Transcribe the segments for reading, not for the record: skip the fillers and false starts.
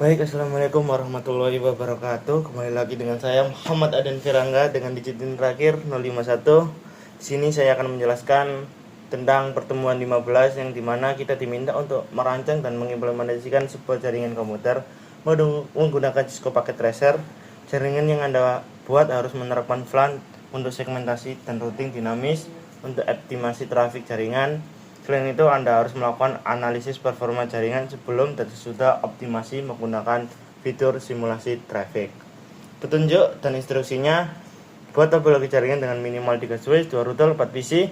Baik, assalamualaikum warahmatullahi wabarakatuh. Kembali lagi dengan saya Muhammad Aden Firangga dengan digit terakhir 051. Di sini saya akan menjelaskan tentang pertemuan 15 yang dimana kita diminta untuk merancang dan mengimplementasikan sebuah jaringan komputer menggunakan Cisco Packet Tracer. Jaringan yang Anda buat harus menerapkan VLAN untuk segmentasi dan routing dinamis untuk optimasi trafik jaringan. Selain itu, Anda harus melakukan analisis performa jaringan sebelum dan sesudah optimasi menggunakan fitur simulasi traffic. Petunjuk dan instruksinya: buat topologi jaringan dengan minimal 3 switch, 2 router, 4 PC,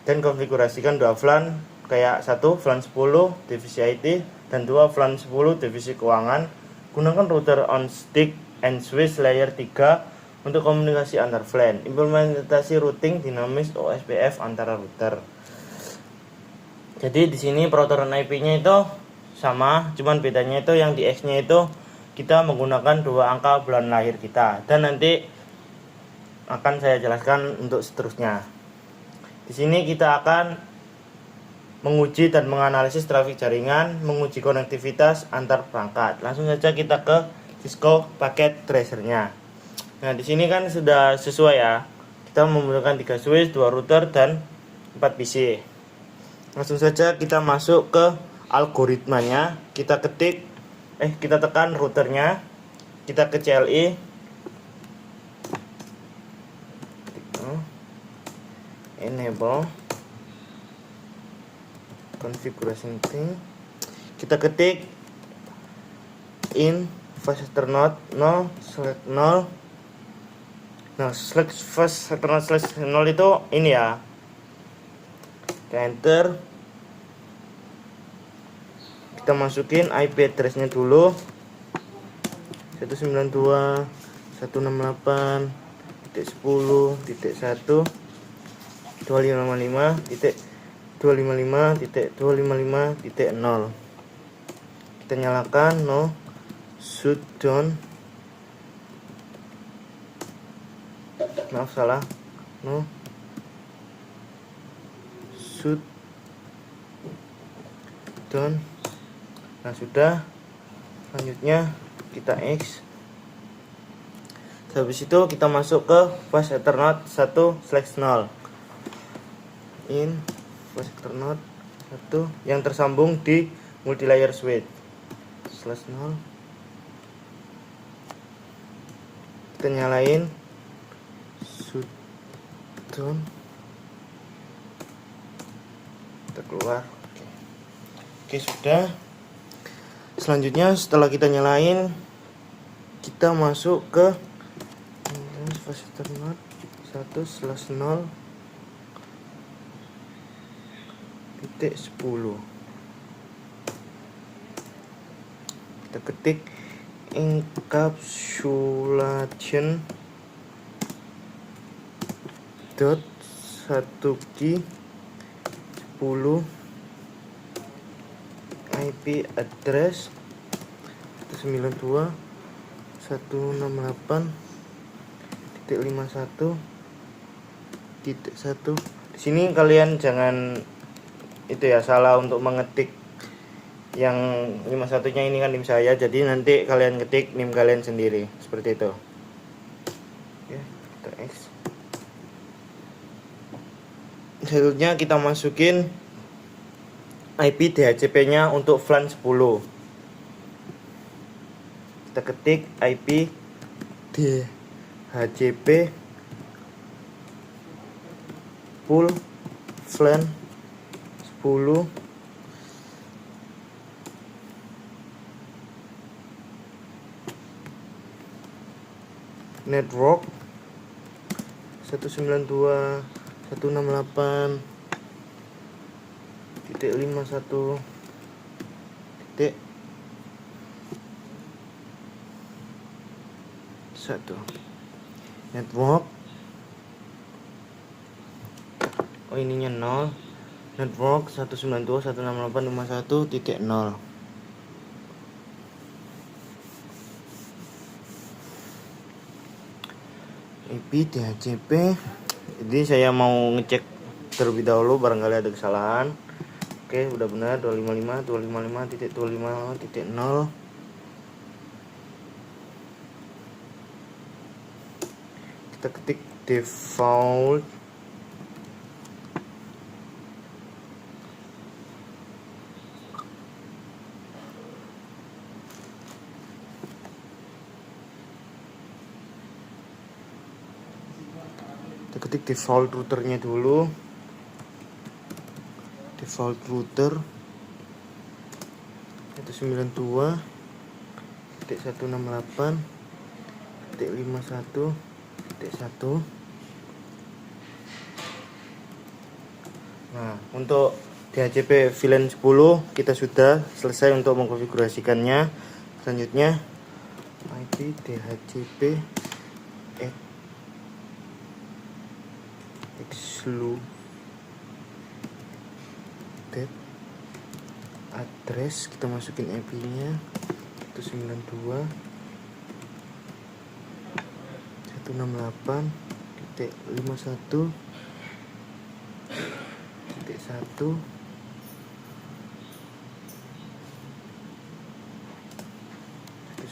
dan konfigurasikan 2 VLAN, kayak 1 VLAN 10 divisi IT dan 2 VLAN 10 divisi keuangan. Gunakan router on stick and switch layer 3 untuk komunikasi antar VLAN. Implementasi routing dinamis OSPF antara router. Jadi di sini peraturan IP-nya itu sama, cuman bedanya itu yang di X-nya itu kita menggunakan 2 angka bulan lahir kita, dan nanti akan saya jelaskan untuk seterusnya. Di sini kita akan menguji dan menganalisis trafik jaringan, menguji konektivitas antar perangkat. Langsung saja kita ke Cisco Packet Tracer-nya. Nah, di sini kan sudah sesuai ya. Kita membutuhkan 3 switch, 2 router dan 4 PC. Langsung saja kita masuk ke algoritmanya. Kita tekan routernya. Kita ke CLI. Enable configuration thing. Kita ketik in fast ethernet 0 select 0. Nah, select fast ethernet slash 0 itu ini ya. Enter. Kita masukin IP address-nya dulu. 192.168.10.1 255.255.255.0. Kita nyalakan no shutdown. Maaf, salah. No shutdown. Nah, sudah. Selanjutnya kita X. Habis itu kita masuk ke fast ethernet 1/0 in fast ethernet 1 yang tersambung di multilayer switch /0. Kita nyalain shutdown. Kita keluar. Oke, sudah. Selanjutnya setelah kita nyalain, kita masuk ke fast ethernet 1/0 titik 10. Kita ketik encapsulation dot 1G 10 IP address 192.168.51.1. Di sini kalian jangan itu ya, salah untuk mengetik yang 51-nya ini kan NIM saya, jadi nanti kalian ketik NIM kalian sendiri seperti itu. Oke, kita X. Selanjutnya kita masukin IP DHCP-nya untuk VLAN 10. Kita ketik IP DHCP full VLAN 10 network 192.168.51.1 network. Oh, ininya 0. Network 192.168.51.0. IP DHCP. Jadi saya mau ngecek terlebih dahulu barangkali ada kesalahan. Oke, udah benar 255.255.255.0. kita ketik default routernya dulu. Default router itu 92.168.51.1. Nah, untuk DHCP VLAN 10 kita sudah selesai untuk mengkonfigurasikannya. Selanjutnya IP DHCP excluded address, kita masukin IP nya itu 92.168.51.1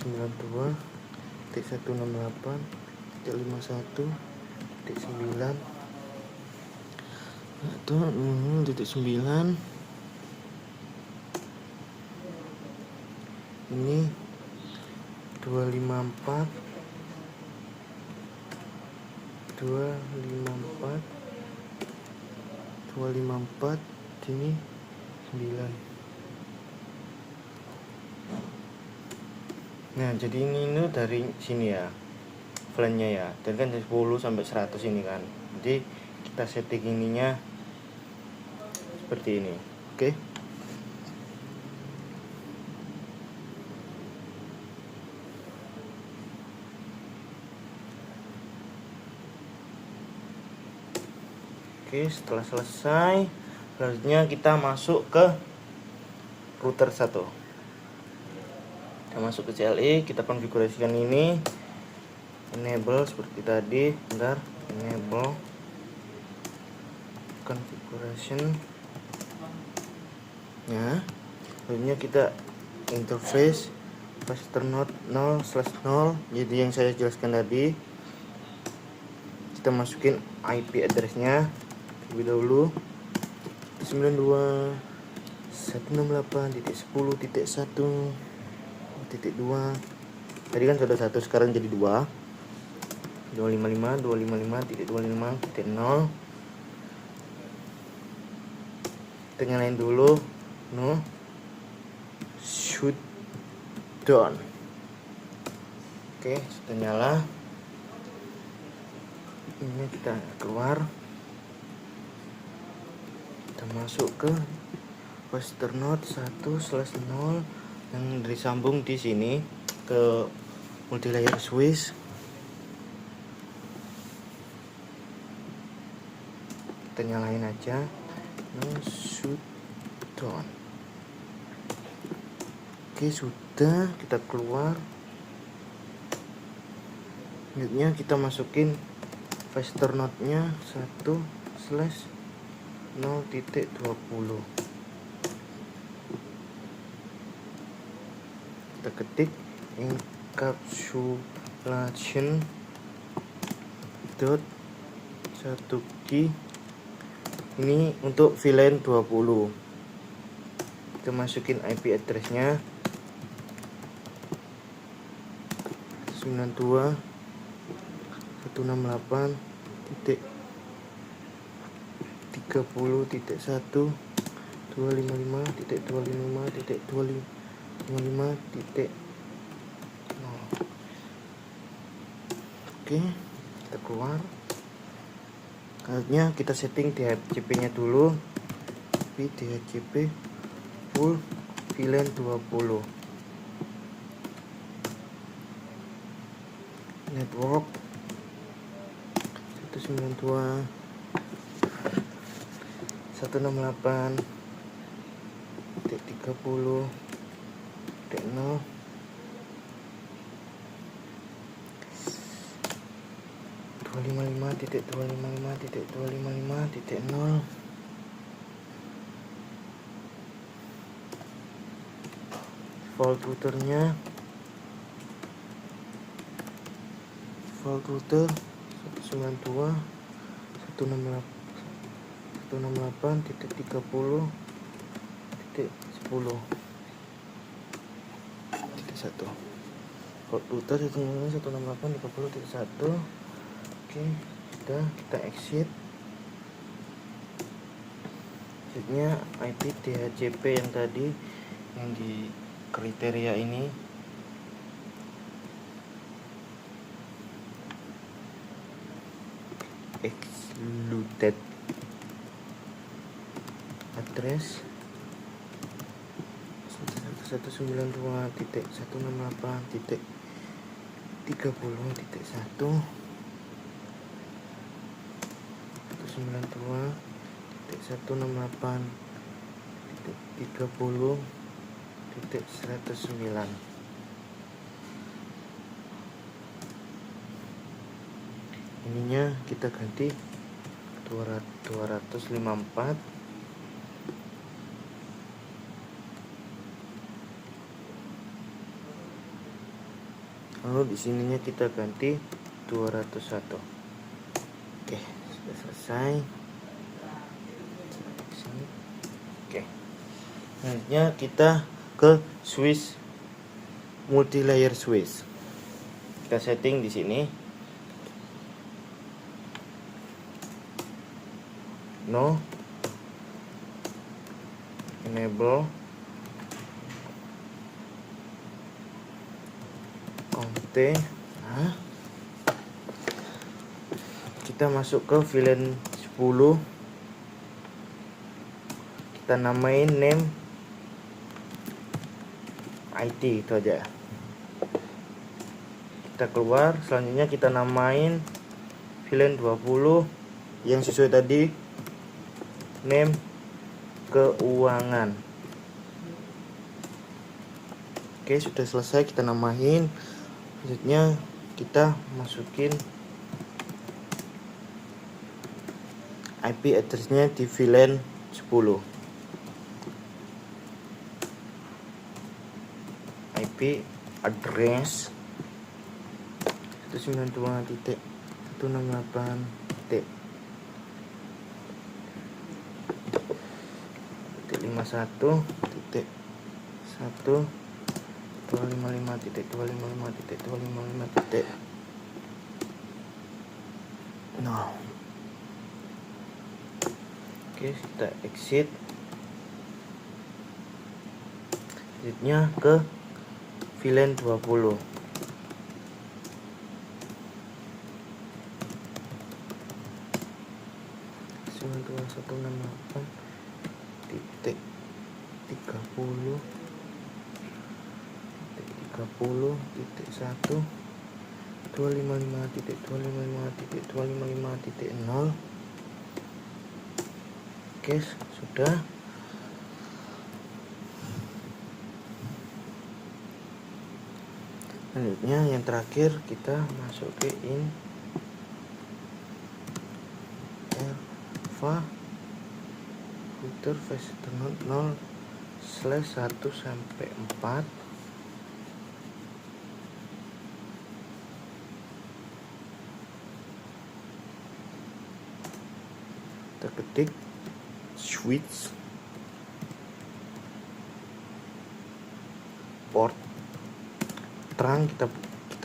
92.168.51.9 atau 0.9 ini 254 ini 9. Nah, jadi ini dari sini ya VLAN-nya ya, dan kan dari 10 sampai 100 ini kan. Jadi kita setting ininya seperti ini. Oke. Oke, setelah selesai, selanjutnya kita masuk ke router 1. Kita masuk ke CLI, kita konfigurasikan ini. Enable seperti tadi, bentar, enable configuration. Ya. Selanjutnya kita interface fasternode 0/0. Jadi yang saya jelaskan tadi, kita masukin IP address-nya lebih dahulu 92.168.10.1.2. Tadi kan sudah 1, sekarang jadi 2. 255.255.255.0. Kita nyalain dulu. No. Shut down. Oke, sudah nyala. Ini kita keluar. Kita masuk ke fasternode 1/0 yang disambung di sini ke multilayer switch. Kita nyalain aja. Shut down. Oke, sudah, kita keluar. Selanjutnya kita masukin fasternode-nya 1/0.20. Kita ketik encapsulation dot 1 key. Ini untuk VLAN 20. Kita masukin IP address-nya 92.168.30.30.255.255.255.0. Oke, kita keluar. Selanjutnya kita setting DHCP-nya dulu. DHCP full VLAN 20. Network 192.168.30.0. 255.255.255.0. Default router 192 168.30.10.1. Kalau putar 168.30.1. Oke, sudah, kita exit. Exitnya IP DHCP yang tadi, yang di kriteria ini. Excluded address 192.168.30.1 192.168.30.109. Ininya kita ganti 254. Lalu di sininya kita ganti 201. Oke, sudah selesai. Oke. Selanjutnya kita ke switch multi layer switch. Kita setting di sini. No, enable conte. Nah, kita masuk ke VLAN 10. Kita namain name IT, itu aja. Kita keluar. Selanjutnya kita namain VLAN 20 yang sesuai tadi, name keuangan. Oke, sudah selesai kita namain. Selanjutnya kita masukin IP address-nya di VLAN 10. IP address 192.168.1.1.255.255.255.0. Oke, kita exit. Exitnya ke VLAN 20. titik 30.1 255.255.255.0. Oke, sudah. Selanjutnya yang terakhir kita masukin Erva router Vesternet 0/1-4. Kita ketik switch port terang, kita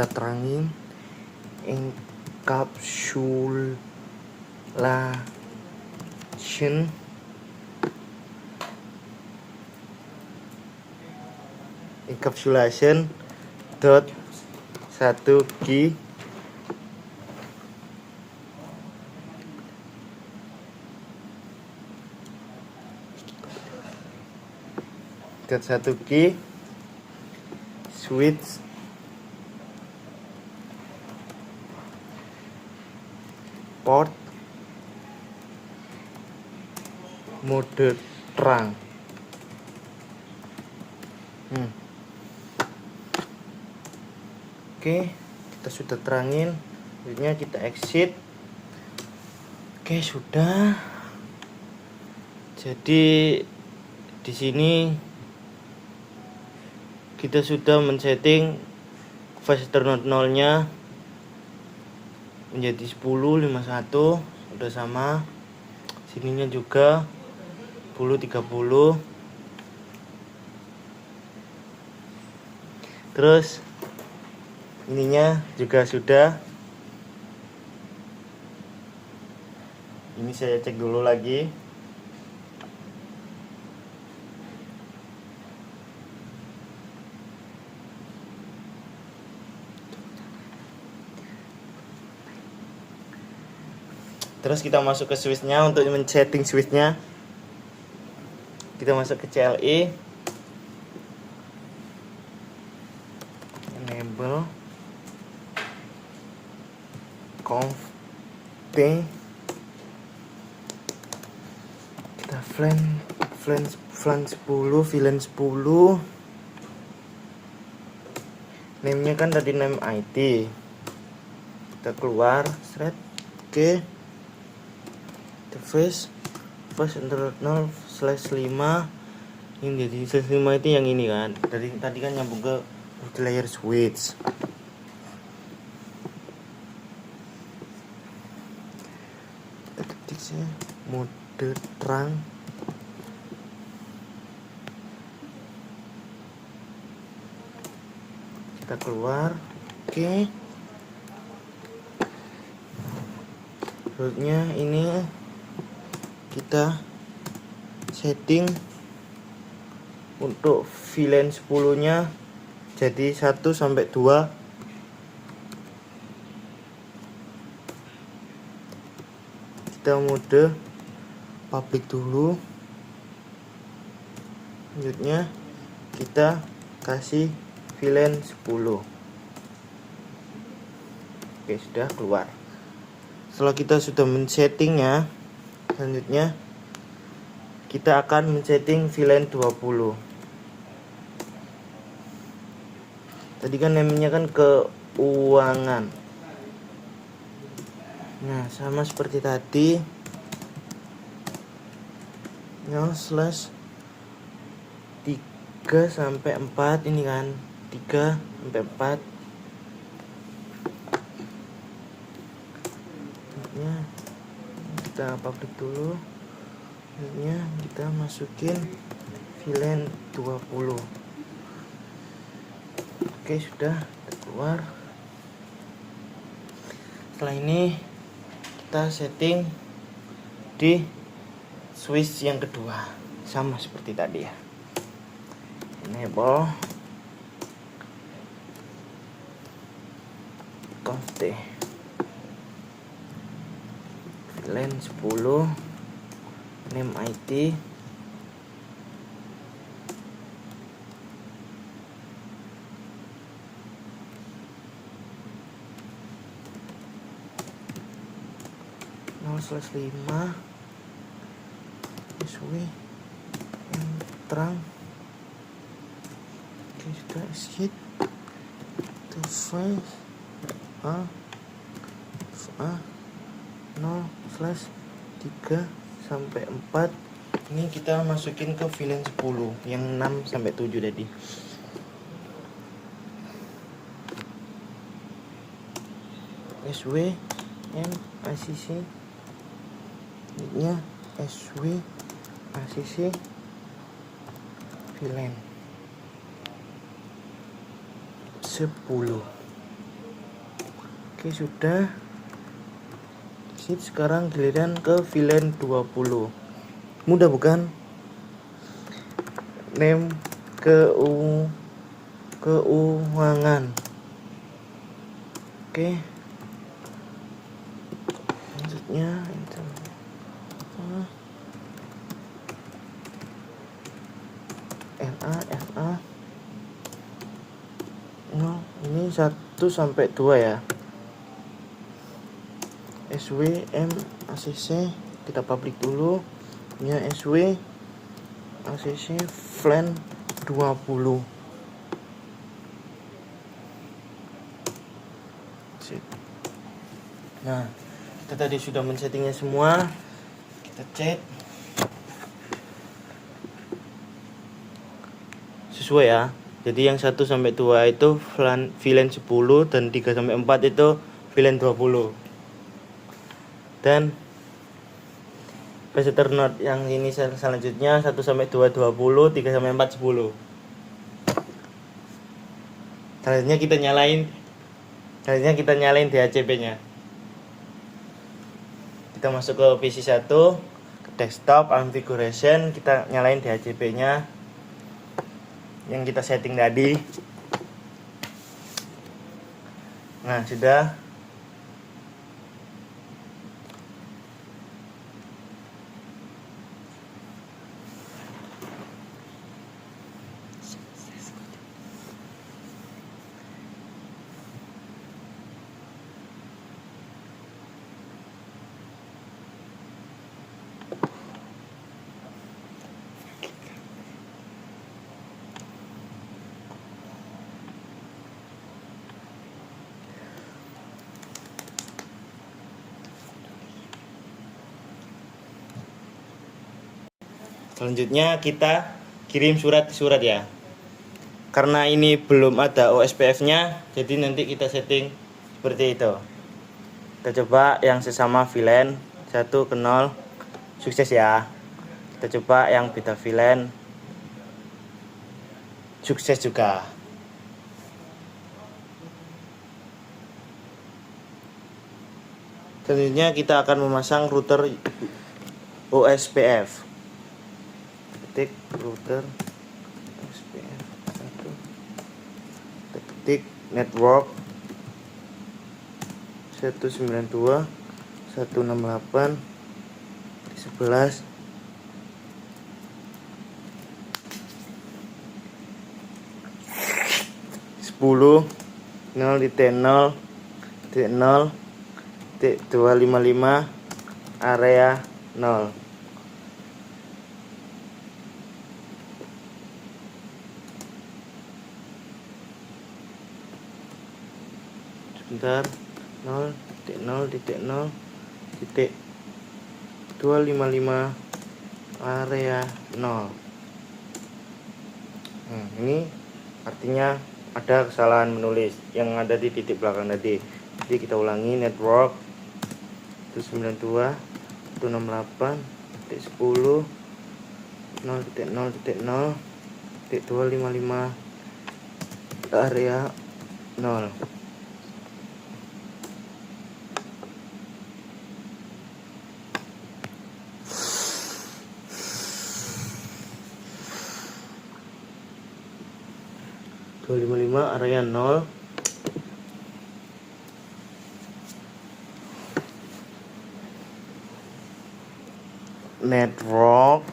terangin encapsulation dot 1 key switch port mode terang. Oke, kita sudah terangin. Selanjutnya kita exit. Oke, sudah. Jadi di sini kita sudah men-setting Vesternet 0-nya menjadi 10 51 udah sama. Sininya juga 10 30. Terus ininya juga sudah. Ini saya cek dulu lagi. Terus kita masuk ke switchnya. Untuk men-setting switchnya, kita masuk ke CLI, enable conf T, kita flange 10, VLAN 10. Name-nya kan tadi name IT. Kita keluar, thread, oke. Interface first internal /5. Ini jadi /5 itu yang ini kan. Dari tadi kan nyambung ke multi-layer switch. Kita ketik sih mode terang. Kita keluar, oke. Rootnya ini kita setting untuk VLAN 10 nya jadi 1 sampai 2. Kita mode public dulu. Selanjutnya kita kasih VLAN 10. Oke, sudah keluar. Setelah kita sudah men-settingnya, selanjutnya kita akan men-setting VLAN 20. Tadi kan namanya kan keuangan. Nah, sama seperti tadi. 0/3 sampai 4 ini kan. 3 sampai 4. Kita public dulu. Akhirnya kita masukin VLAN 20. Oke, sudah keluar. Setelah ini kita setting di switch yang kedua, sama seperti tadi ya. Enable conf T, VLAN 10, name IT, /5 SW yang terang. Oke, sudah exit to file A 0/3 sampai 4. Ini kita masukin ke VLAN 10 yang 6 sampai 7 tadi. SW and ACC, ini SW ACC VLAN 10. Oke, sudah. Sip, sekarang giliran ke VLAN 20. Mudah bukan? Name keuangan. Oke. Selanjutnya LA no, ini 1 sampai 2 ya. SWM ACC kita public dulu. Nya SW ACC VLAN 20. Nah, kita tadi sudah men-settingnya semua. Kita cek sesuai ya. Jadi yang 1 sampai 2 itu VLAN 10 dan 3 sampai 4 itu VLAN 20. Dan peserta node yang ini selanjutnya 1 sampai 2 20, 3 sampai 4 10. Selanjutnya kita nyalain DHCP-nya. Kita masuk ke PC 1, ke desktop configuration, kita nyalain DHCP-nya yang kita setting tadi. Nah, sudah. Selanjutnya kita kirim surat ya. Karena ini belum ada OSPF-nya, jadi nanti kita setting seperti itu. Kita coba yang sesama VLAN 1 ke 0, sukses ya. Kita coba yang beda VLAN, sukses juga. Selanjutnya kita akan memasang router OSPF. Ketik router OSPF 1, ketik network 192.168.11 10 0.0.0.255 area 0. Sebentar, 0.0.0.255 area 0. Ini artinya ada kesalahan menulis yang ada di titik belakang tadi. Jadi kita ulangi, network 192.168.10 0.0.0.255 area 0. area 0. Network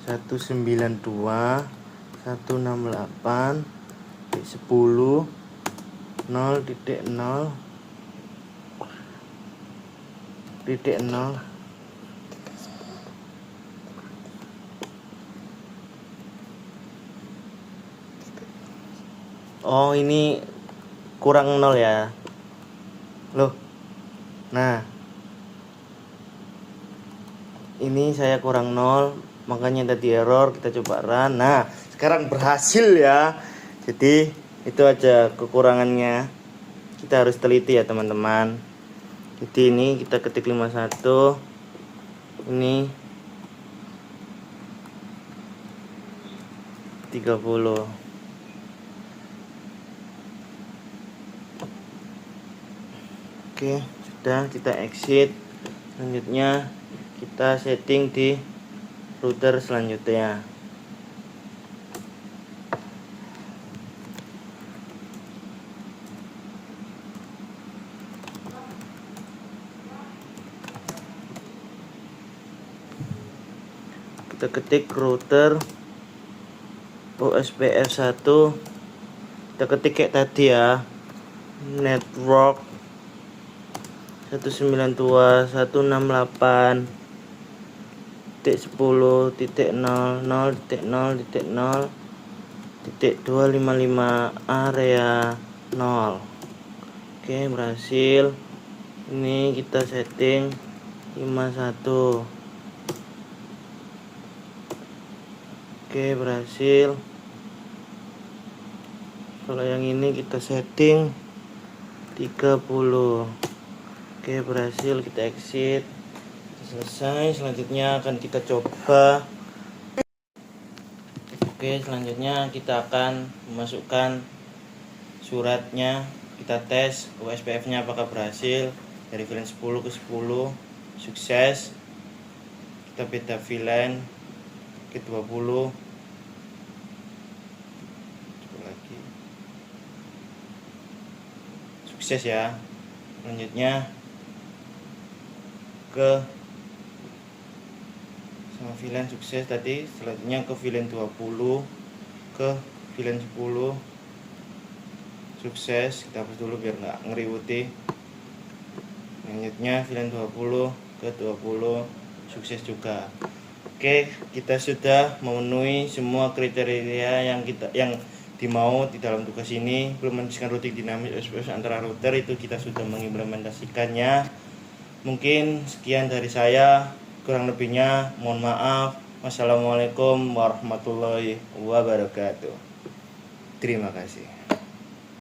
192.168.10 0.0.0. Oh, ini kurang 0 ya. Loh. Nah. Ini saya kurang 0, makanya tadi error, kita coba run. Nah, sekarang berhasil ya. Jadi, itu aja kekurangannya. Kita harus teliti ya, teman-teman. Jadi ini kita ketik 51. Ini 30. Oke, sudah, kita exit. Selanjutnya kita setting di router selanjutnya. Kita ketik router OSPF 1, kita ketik kayak tadi ya, network 192.168.10.0.0.0.255 area 0. Oke, berhasil. Ini kita setting 51. Oke, berhasil. Kalau yang ini kita setting 30. Oke, berhasil, kita exit. Selesai. Selanjutnya akan kita coba. Oke, selanjutnya kita akan memasukkan suratnya. Kita tes USPF nya apakah berhasil. Dari VLAN 10 ke 10 sukses. Kita beda VLAN ke 20. Coba lagi. Sukses ya. Selanjutnya ke sama VLAN sukses tadi. Selanjutnya ke VLAN 20 ke VLAN 10 sukses. Kita hapus dulu biar nggak ngeriwuti. Selanjutnya VLAN 20 ke 20 sukses juga. Oke, kita sudah memenuhi semua kriteria yang dimau di dalam tugas ini. Implementasikan routing dinamis USPF antara router itu kita sudah mengimplementasikannya. Mungkin sekian dari saya, kurang lebihnya mohon maaf. Wassalamualaikum warahmatullahi wabarakatuh. Terima kasih.